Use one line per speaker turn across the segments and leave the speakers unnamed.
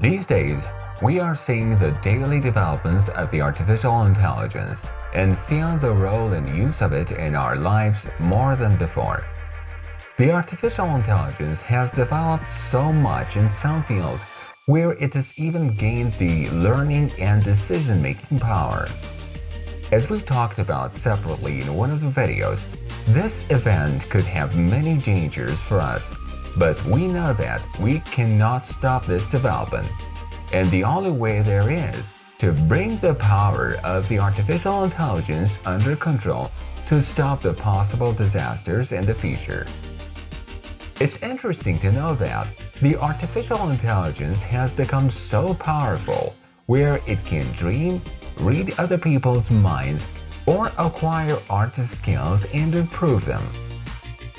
These days, we are seeing the daily developments of the artificial intelligence and feel the role and use of it in our lives more than before. The artificial intelligence has developed so much in some fields where it has even gained the learning and decision-making power. As we talked about separately in one of the videos, this event could have many dangers for us, but we know that we cannot stop this development. And the only way there is to bring the power of the artificial intelligence under control to stop the possible disasters in the future. It's interesting to know that the artificial intelligence has become so powerful where it can dream, read other people's minds, or acquire artist skills and improve them.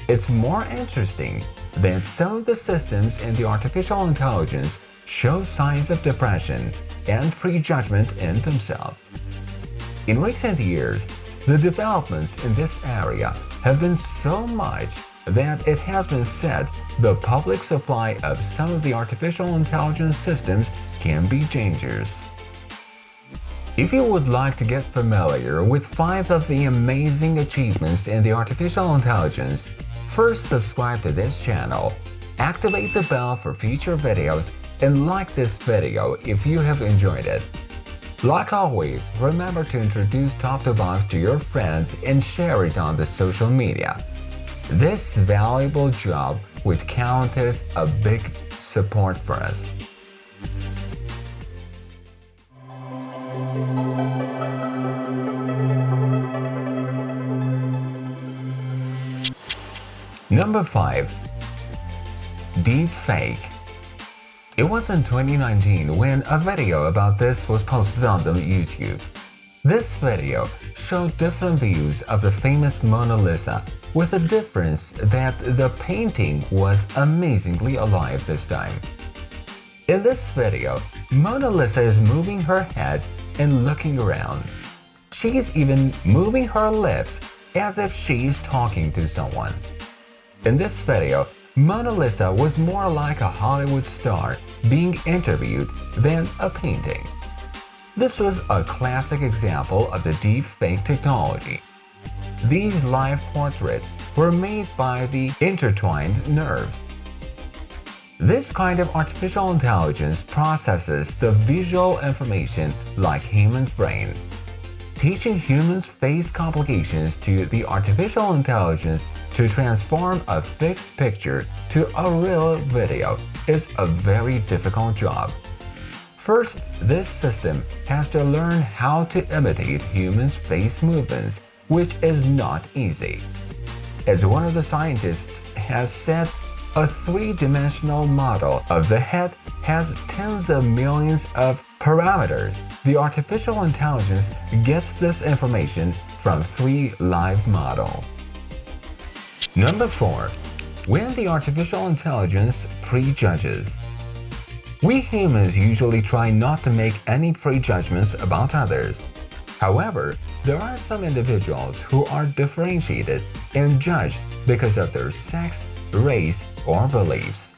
It's more interesting that some of the systems in the artificial intelligence show signs of depression and prejudgment in themselves. In recent years, the developments in this area have been so much that it has been said the public supply of some of the artificial intelligence systems can be dangerous. If you would like to get familiar with 5 of the amazing achievements in the artificial intelligence, first subscribe to this channel, activate the bell for future videos, and like this video if you have enjoyed it. Like always, remember to introduce Top to Box to your friends and share it on the social media. This valuable job would count as a big support for us. Number 5. Deepfake. It was in 2019 when a video about this was posted on the YouTube. This video showed different views of the famous Mona Lisa, with a difference that the painting was amazingly alive this time. In this video, Mona Lisa is moving her head and looking around. She's even moving her lips as if she's talking to someone. In this video, Mona Lisa was more like a Hollywood star being interviewed than a painting. This was a classic example of the deepfake technology. These live portraits were made by the intertwined nerves. This kind of artificial intelligence processes the visual information like humans' brain. Teaching humans face complications to the artificial intelligence to transform a fixed picture to a real video is a very difficult job. First, this system has to learn how to imitate humans' face movements, which is not easy. As one of the scientists has said, a 3-dimensional model of the head has tens of millions of parameters. The artificial intelligence gets this information from 3 live models. Number 4. When the artificial intelligence prejudges. We humans usually try not to make any prejudgments about others. However, there are some individuals who are differentiated and judged because of their sex, race, or beliefs.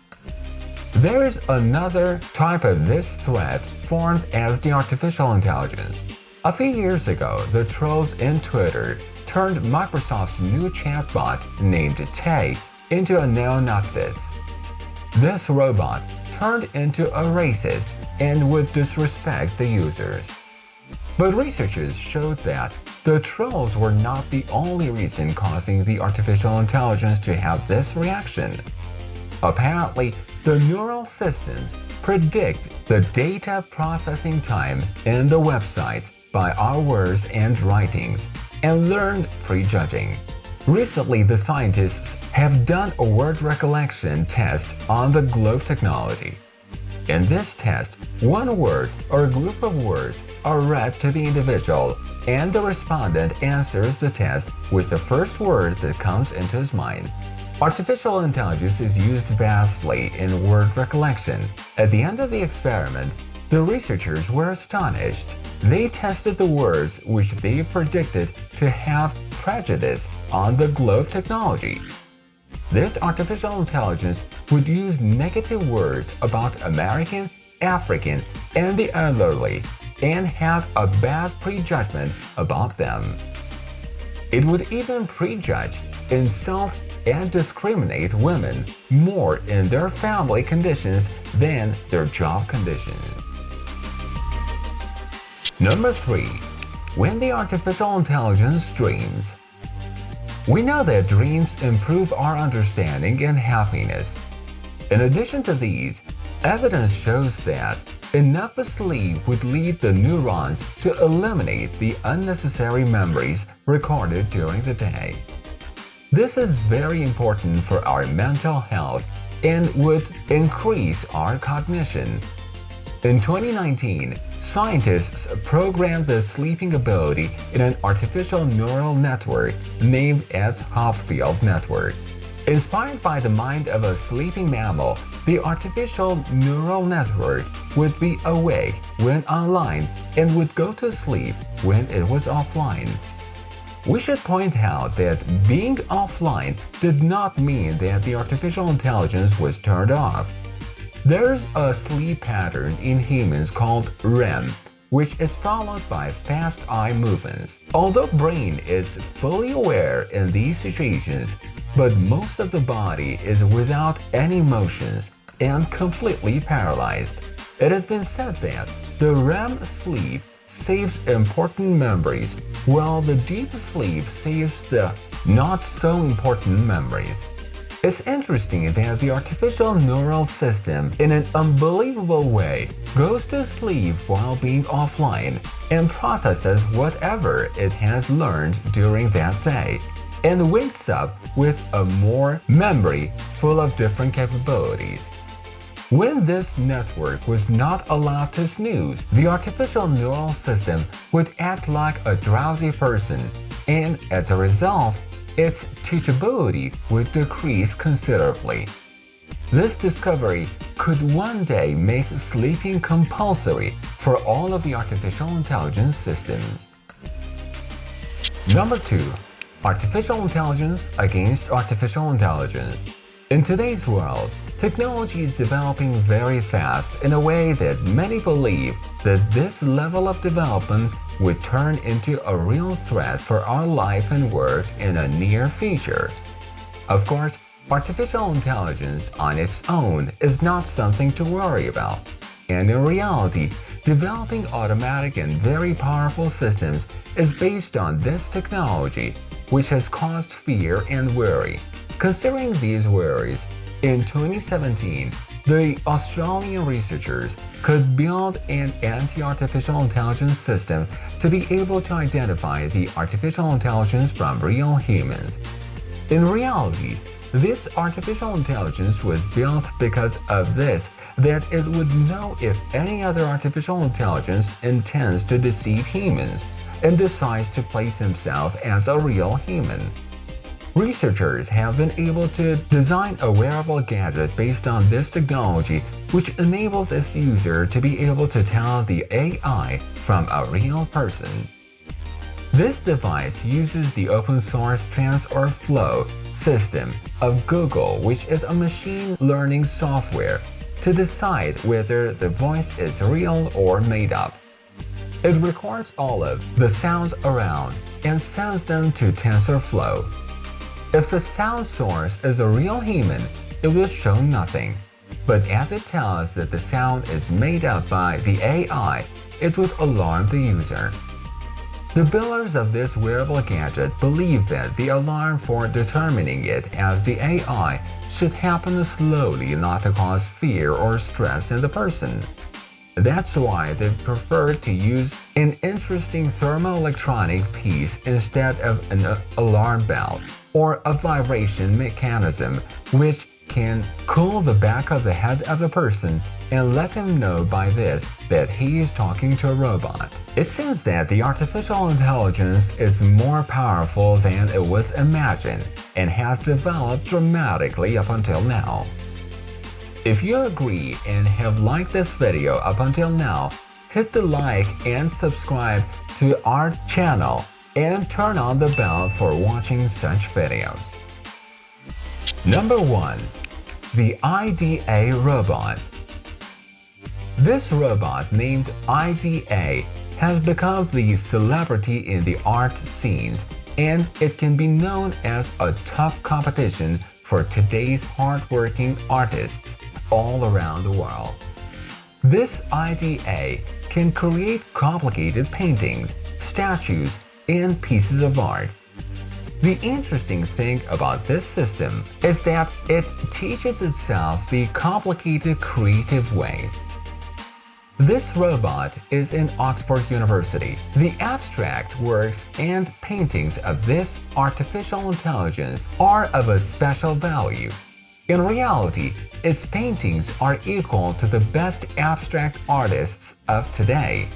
There is another type of this threat formed as the artificial intelligence. A few years ago, the trolls in Twitter turned Microsoft's new chatbot named Tay into a neo-Nazist. This robot turned into a racist and would disrespect the users. But researchers showed that the trolls were not the only reason causing the artificial intelligence to have this reaction. Apparently, the neural systems predict the data processing time in the websites by our words and writings and learn prejudging. Recently, the scientists have done a word recollection test on the glove technology. In this test, one word or group of words are read to the individual, and the respondent answers the test with the first word that comes into his mind. Artificial intelligence is used vastly in word recollection. At the end of the experiment, the researchers were astonished. They tested the words which they predicted to have prejudice on the glove technology. This artificial intelligence would use negative words about American African, and the elderly, and had a bad prejudgment about them. It would even prejudge, insult, and discriminate women more in their family conditions than their job conditions. Number 3. When the artificial intelligence dreams. We know that dreams improve our understanding and happiness. In addition to these, evidence shows that enough sleep would lead the neurons to eliminate the unnecessary memories recorded during the day. This is very important for our mental health and would increase our cognition. In 2019, scientists programmed the sleeping ability in an artificial neural network named as Hopfield Network. Inspired by the mind of a sleeping mammal, the artificial neural network would be awake when online and would go to sleep when it was offline. We should point out that being offline did not mean that the artificial intelligence was turned off. There's a sleep pattern in humans called REM, which is followed by fast eye movements. Although brain is fully aware in these situations, but most of the body is without any motions and completely paralyzed. It has been said that the REM sleep saves important memories, while the deep sleep saves the not so important memories. It's interesting that the artificial neural system, in an unbelievable way, goes to sleep while being offline and processes whatever it has learned during that day, and wakes up with a more memory full of different capabilities. When this network was not allowed to snooze, the artificial neural system would act like a drowsy person, and as a result, its teachability would decrease considerably. This discovery could one day make sleeping compulsory for all of the artificial intelligence systems. Number 2. Artificial intelligence against artificial intelligence. In today's world, technology is developing very fast in a way that many believe that this level of development would turn into a real threat for our life and work in a near future. Of course, artificial intelligence on its own is not something to worry about, and in reality, developing automatic and very powerful systems is based on this technology, which has caused fear and worry. Considering these worries, in 2017, the Australian researchers could build an anti-artificial intelligence system to be able to identify the artificial intelligence from real humans. In reality, this artificial intelligence was built because of this, that it would know if any other artificial intelligence intends to deceive humans and decides to place himself as a real human. Researchers have been able to design a wearable gadget based on this technology, which enables its user to be able to tell the AI from a real person. This device uses the open-source TensorFlow system of Google, which is a machine learning software, to decide whether the voice is real or made up. It records all of the sounds around and sends them to TensorFlow. If the sound source is a real human, it will show nothing. But as it tells that the sound is made up by the AI, it would alarm the user. The builders of this wearable gadget believe that the alarm for determining it as the AI should happen slowly, not to cause fear or stress in the person. That's why they prefer to use an interesting thermoelectronic piece instead of an alarm bell or a vibration mechanism, which can cool the back of the head of the person and let him know by this that he is talking to a robot. It seems that the artificial intelligence is more powerful than it was imagined and has developed dramatically up until now. If you agree and have liked this video up until now, hit the like and subscribe to our channel and turn on the bell for watching such videos. Number 1. The IDA Robot. This robot named IDA has become the celebrity in the art scenes, and it can be known as a tough competition for today's hardworking artists all around the world. This IDA can create complicated paintings, statues, and pieces of art. The interesting thing about this system is that it teaches itself the complicated creative ways. This robot is in Oxford University. The abstract works and paintings of this artificial intelligence are of a special value. In reality, its paintings are equal to the best abstract artists of today.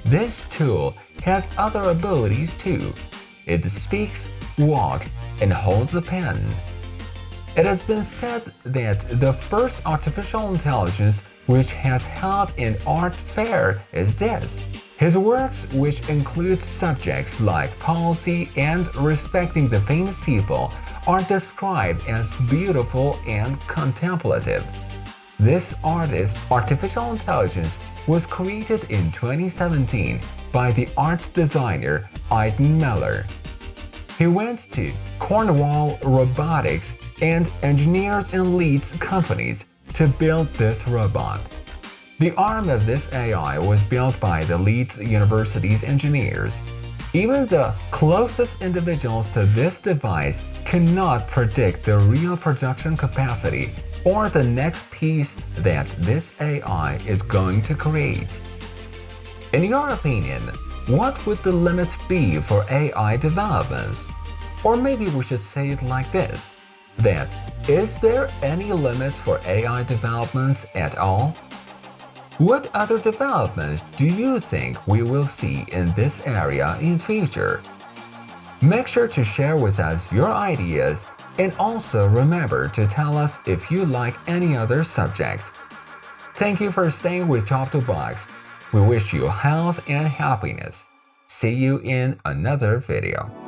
This tool has other abilities too. It speaks, walks, and holds a pen. It has been said that the first artificial intelligence which has held an art fair is this. His works, which include subjects like policy and respecting the famous people, are described as beautiful and contemplative. This artist's artificial intelligence was created in 2017 by the art designer Aidan Miller. He went to Cornwall Robotics and Engineers and Leeds companies to build this robot. The arm of this AI was built by the Leeds University's engineers. Even the closest individuals to this device cannot predict the real production capacity or the next piece that this AI is going to create. In your opinion, what would the limits be for AI developments? Or maybe we should say it like this: that is there any limits for AI developments at all? What other developments do you think we will see in this area in future? Make sure to share with us your ideas, and also remember to tell us if you like any other subjects. Thank you for staying with Top to Box. We wish you health and happiness. See you in another video.